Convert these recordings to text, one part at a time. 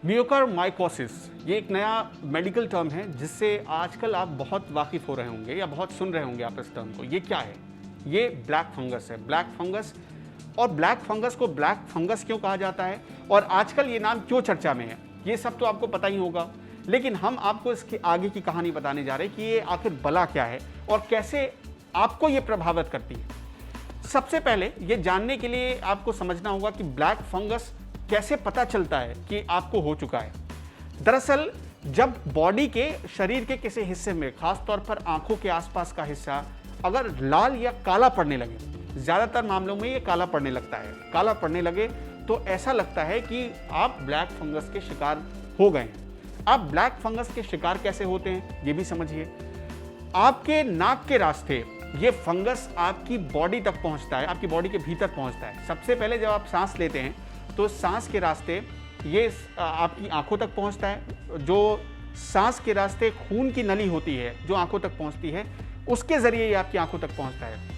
Mucormycosis ये एक नया मेडिकल टर्म है जिससे आजकल आप बहुत वाकिफ हो रहे होंगे या बहुत सुन रहे होंगे आप इस टर्म को। ये क्या है? ये ब्लैक फंगस है। ब्लैक फंगस, और ब्लैक फंगस को ब्लैक फंगस क्यों कहा जाता है और आजकल ये नाम क्यों चर्चा में है, ये सब तो आपको पता ही होगा। लेकिन हम आपको इसके आगे की कहानी बताने जा रहे हैं कि ये आखिर बला क्या है और कैसे आपको ये प्रभावित करती है। सबसे पहले ये जानने के लिए आपको समझना होगा कि ब्लैक फंगस कैसे पता चलता है कि आपको हो चुका है। दरअसल जब बॉडी के शरीर के किसी हिस्से में, खासतौर पर आंखों के आसपास का हिस्सा अगर लाल या काला पड़ने लगे, ज्यादातर मामलों में ये काला पड़ने लगता है, काला पड़ने लगे तो ऐसा लगता है कि आप ब्लैक फंगस के शिकार हो गए हैं। आप ब्लैक फंगस के शिकार कैसे होते हैं ये भी समझिए। आपके नाक के रास्ते ये फंगस आपकी बॉडी तक पहुंचता है, आपकी बॉडी के भीतर पहुंचता है। सबसे पहले जब आप सांस लेते हैं तो सांस के रास्ते ये आपकी आंखों तक पहुंचता है। जो सांस के रास्ते खून की नली होती है जो आंखों तक पहुंचती है, उसके जरिए ये आपकी आंखों तक पहुंचता है।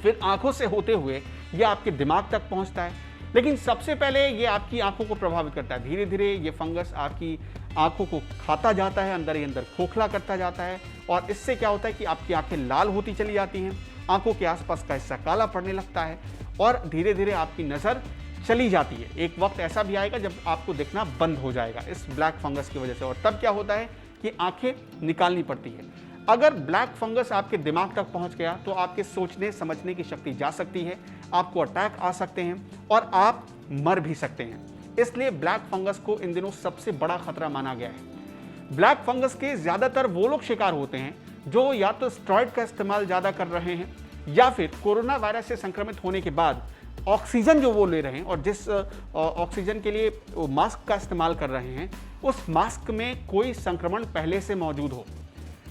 फिर आंखों से होते हुए ये आपके दिमाग तक पहुंचता है। लेकिन सबसे पहले ये आपकी आंखों को प्रभावित करता है। धीरे धीरे ये फंगस आपकी आंखों को खाता जाता है, अंदर ही अंदर खोखला करता जाता है, और इससे क्या होता है कि आपकी आंखें लाल होती चली जाती हैं, आंखों के आसपास का हिस्सा काला पड़ने लगता है, और धीरे धीरे आपकी नज़र चली जाती है। एक वक्त ऐसा भी आएगा जब आपको दिखना बंद हो जाएगा इस ब्लैक फंगस की वजह से, और तब क्या होता है कि आंखें निकालनी पड़ती है। अगर ब्लैक फंगस आपके दिमाग तक पहुंच गया तो आपके सोचने समझने की शक्ति जा सकती है, आपको अटैक आ सकते हैं और आप मर भी सकते हैं। इसलिए ब्लैक फंगस को इन दिनों सबसे बड़ा खतरा माना गया है। ब्लैक फंगस के ज्यादातर वो लोग शिकार होते हैं जो या तो स्टेरॉइड का इस्तेमाल ज्यादा कर रहे हैं या फिर कोरोना वायरस से संक्रमित होने के बाद ऑक्सीजन जो वो ले रहे हैं और जिस ऑक्सीजन के लिए मास्क का इस्तेमाल कर रहे हैं, उस मास्क में कोई संक्रमण पहले से मौजूद हो।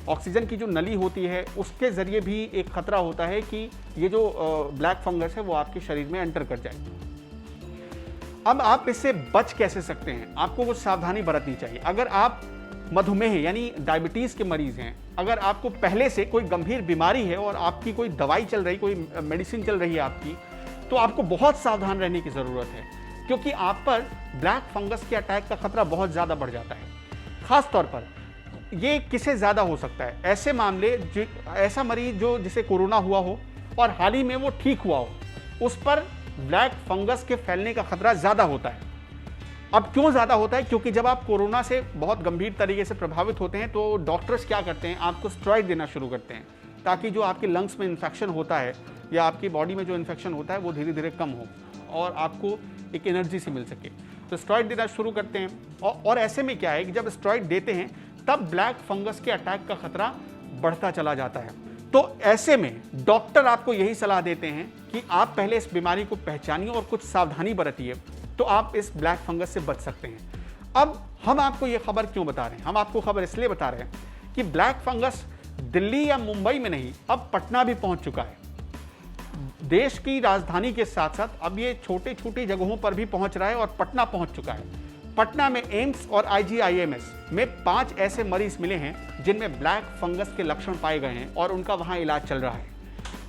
ऑक्सीजन की जो नली होती है उसके जरिए भी एक खतरा होता है कि ये जो ब्लैक फंगस है वो आपके शरीर में एंटर कर जाए। अब आप इससे बच कैसे सकते हैं? आपको कुछ सावधानी बरतनी चाहिए। अगर आप मधुमेह यानी डायबिटीज के मरीज हैं, अगर आपको पहले से कोई गंभीर बीमारी है और आपकी कोई दवाई चल रही, कोई मेडिसिन चल रही है आपकी, तो आपको बहुत सावधान रहने की जरूरत है, क्योंकि आप पर ब्लैक फंगस के अटैक का खतरा बहुत ज्यादा बढ़ जाता है। खास तौर पर ये किसे ज्यादा हो सकता है? ऐसे मामले, ऐसा मरीज जो जिसे कोरोना हुआ हो और हाल ही में वो ठीक हुआ हो, उस पर ब्लैक फंगस के फैलने का खतरा ज्यादा होता है। अब क्यों ज्यादा होता है? क्योंकि जब आप कोरोना से बहुत गंभीर तरीके से प्रभावित होते हैं तो डॉक्टर्स क्या करते हैं, आपको स्टेरॉइड देना शुरू करते हैं ताकि जो आपके लंग्स में इन्फेक्शन होता है या आपकी बॉडी में जो इन्फेक्शन होता है वो धीरे धीरे कम हो और आपको एक एनर्जी से मिल सके। तो स्टेरॉइड देना शुरू करते हैं, और ऐसे में क्या है कि जब स्टेरॉइड देते हैं तब ब्लैक फंगस के अटैक का खतरा बढ़ता चला जाता है। तो ऐसे में डॉक्टर आपको यही सलाह देते हैं कि आप पहले इस बीमारी को पहचानिए और कुछ सावधानी बरतिए, तो आप इस ब्लैक फंगस से बच सकते हैं। अब हम आपको ये खबर क्यों बता रहे हैं? हम आपको खबर इसलिए बता रहे हैं कि ब्लैक फंगस दिल्ली या मुंबई में नहीं, अब पटना भी पहुंच चुका है। देश की राजधानी के साथ साथ अब ये छोटी छोटी जगहों पर भी पहुंच रहा है और पटना पहुंच चुका है। पटना में एम्स और IGIMS में 5 ऐसे मरीज मिले हैं जिनमें ब्लैक फंगस के लक्षण पाए गए हैं और उनका वहां इलाज चल रहा है।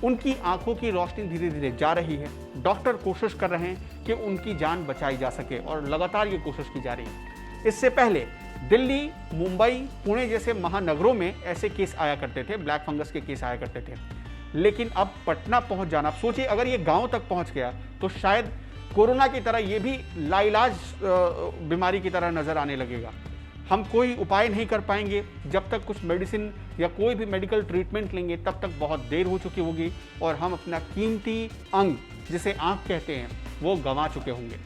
उनकी आंखों की रोशनी धीरे धीरे जा रही है। डॉक्टर कोशिश कर रहे हैं कि उनकी जान बचाई जा सके और लगातार ये कोशिश की जा रही है। इससे पहले दिल्ली, मुंबई, पुणे जैसे महानगरों में ऐसे केस आया करते थे, ब्लैक फंगस के केस आया करते थे। लेकिन अब पटना पहुंच जाना, सोचिए अगर ये गांव तक पहुंच गया तो शायद कोरोना की तरह ये भी लाइलाज बीमारी की तरह नजर आने लगेगा। हम कोई उपाय नहीं कर पाएंगे जब तक कुछ मेडिसिन या कोई भी मेडिकल ट्रीटमेंट लेंगे, तब तक बहुत देर हो चुकी होगी और हम अपना कीमती अंग जिसे आंख कहते हैं वो गंवा चुके होंगे।